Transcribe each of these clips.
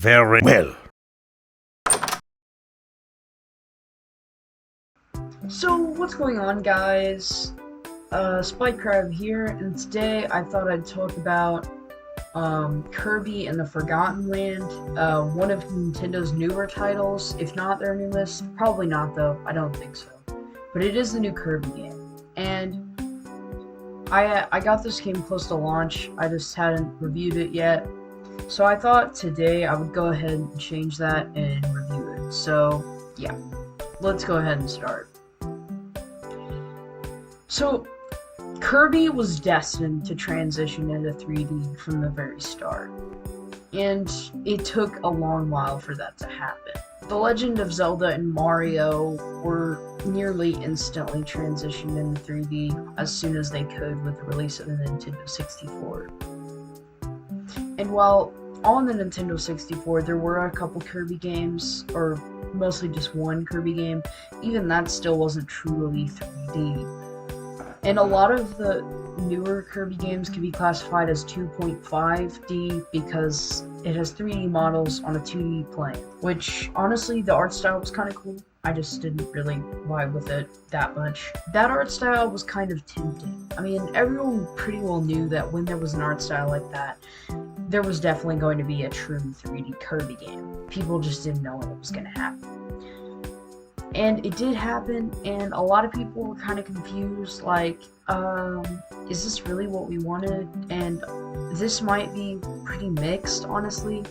Very well. So what's going on, guys? Spycrab here, and today I thought I'd talk about Kirby and the Forgotten Land, one of Nintendo's newer titles, if not their newest. Probably not, though. I don't think so. But it is the new Kirby game, and I got this game close to launch. I just hadn't reviewed it yet, so I thought today I would go ahead and change that and review it. So yeah, let's go ahead and start. So, Kirby was destined to transition into 3D from the very start, and it took a long while for that to happen. The Legend of Zelda and Mario were nearly instantly transitioned into 3D as soon as they could with the release of the Nintendo 64. And while on the Nintendo 64 there were a couple Kirby games, or mostly just one Kirby game, even that still wasn't truly 3D. And a lot of the newer Kirby games can be classified as 2.5D because it has 3D models on a 2D plane, which honestly the art style was kind of cool. I just didn't really vibe with it that much. That art style was kind of tempting. I mean, everyone pretty well knew that when there was an art style like that, there was definitely going to be a true 3D Kirby game. People just didn't know when it was going to happen. And it did happen, and a lot of people were kind of confused, like, is this really what we wanted? And this might be pretty mixed, honestly,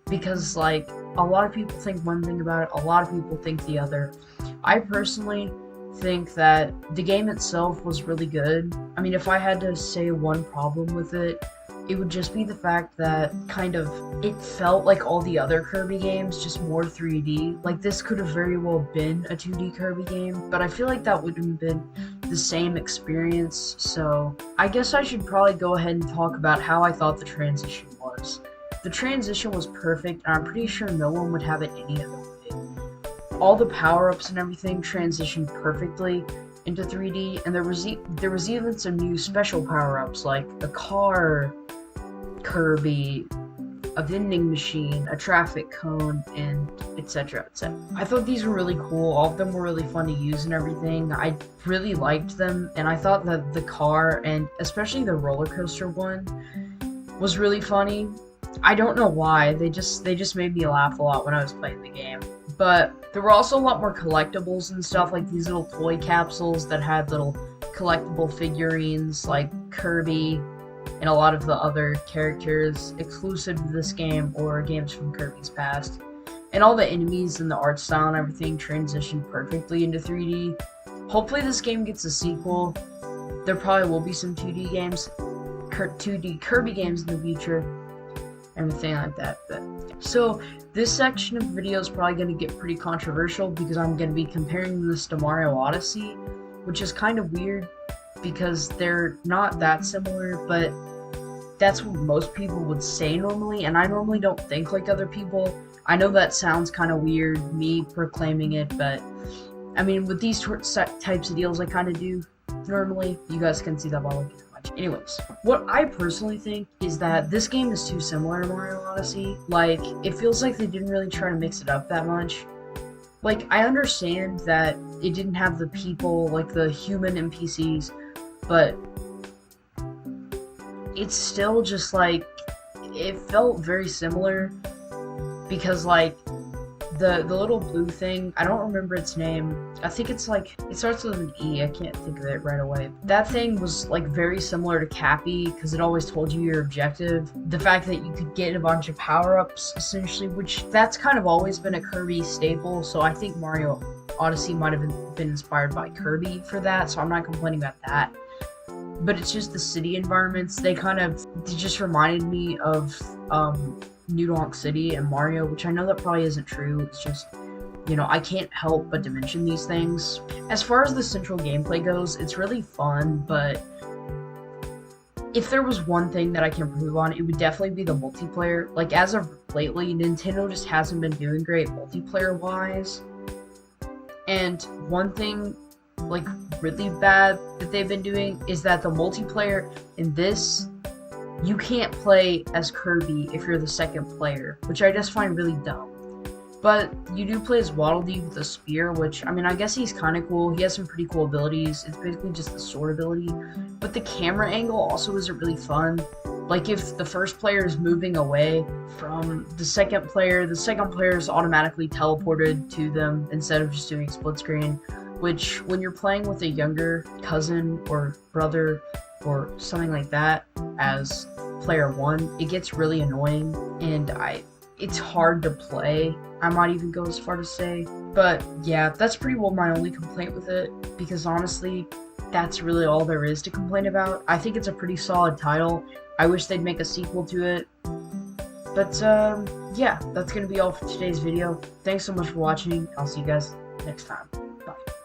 because, like, a lot of people think one thing about it, a lot of people think the other. I personally think that the game itself was really good. I mean, if I had to say one problem with it, it would just be the fact that it felt like all the other Kirby games, just more 3D. Like, this could have very well been a 2D Kirby game, but I feel like that wouldn't have been the same experience, so I guess I should probably go ahead and talk about how I thought the transition was. The transition was perfect, and I'm pretty sure no one would have it any other way. All the power-ups and everything transitioned perfectly into 3D, and there was even some new special power-ups like a car, Kirby, a vending machine, a traffic cone, and etc, etc. I thought these were really cool. All of them were really fun to use and everything. I really liked them, and I thought that the car, and especially the roller coaster one, was really funny. I don't know why. They just made me laugh a lot when I was playing the game. But there were also a lot more collectibles and stuff, like these little toy capsules that had little collectible figurines like Kirby and a lot of the other characters exclusive to this game or games from Kirby's past. And all the enemies and the art style and everything transitioned perfectly into 3D. Hopefully this game gets a sequel. There probably will be some 2D games, 2D Kirby games in the future, everything like that. But so this section of the video is probably going to get pretty controversial because I'm going to be comparing this to Mario Odyssey, which is kind of weird because they're not that similar, but that's what most people would say normally, and I normally don't think like other people. I know that sounds kind of weird, me proclaiming it, but I mean, with these types of deals I kind of do normally. You guys can see that while looking at much. Anyways, what I personally think is that this game is too similar to Mario Odyssey. Like, it feels like they didn't really try to mix it up that much. Like, I understand that it didn't have the people, like the human NPCs, but it's still just like, it felt very similar because like the little blue thing, I don't remember its name. I think it's like, it starts with an E, I can't think of it right away. That thing was like very similar to Cappy because it always told you your objective. The fact that you could get a bunch of power-ups essentially, which that's kind of always been a Kirby staple, so I think Mario Odyssey might have been inspired by Kirby for that, so I'm not complaining about that. But it's just the city environments, they just reminded me of New Donk City and Mario, which I know that probably isn't true. It's just, you know, I can't help but to mention these things. As far as the central gameplay goes, it's really fun, but if there was one thing that I can improve on, it would definitely be the multiplayer. Like, as of lately, Nintendo just hasn't been doing great multiplayer-wise. And one thing, like, really bad that they've been doing is that the multiplayer in this you can't play as Kirby if you're the second player, which I just find really dumb. But you do play as Waddle Dee with a spear, which, I mean, I guess he's kind of cool. He has some pretty cool abilities. It's basically just the sword ability. But the camera angle also isn't really fun. Like, if the first player is moving away from the second player is automatically teleported to them instead of just doing split screen. Which, when you're playing with a younger cousin or brother or something like that as player 1, it gets really annoying, and it's hard to play, I might even go as far to say. But yeah, that's pretty well my only complaint with it, because honestly, that's really all there is to complain about. I think it's a pretty solid title. I wish they'd make a sequel to it. But yeah, that's gonna be all for today's video. Thanks so much for watching. I'll see you guys next time.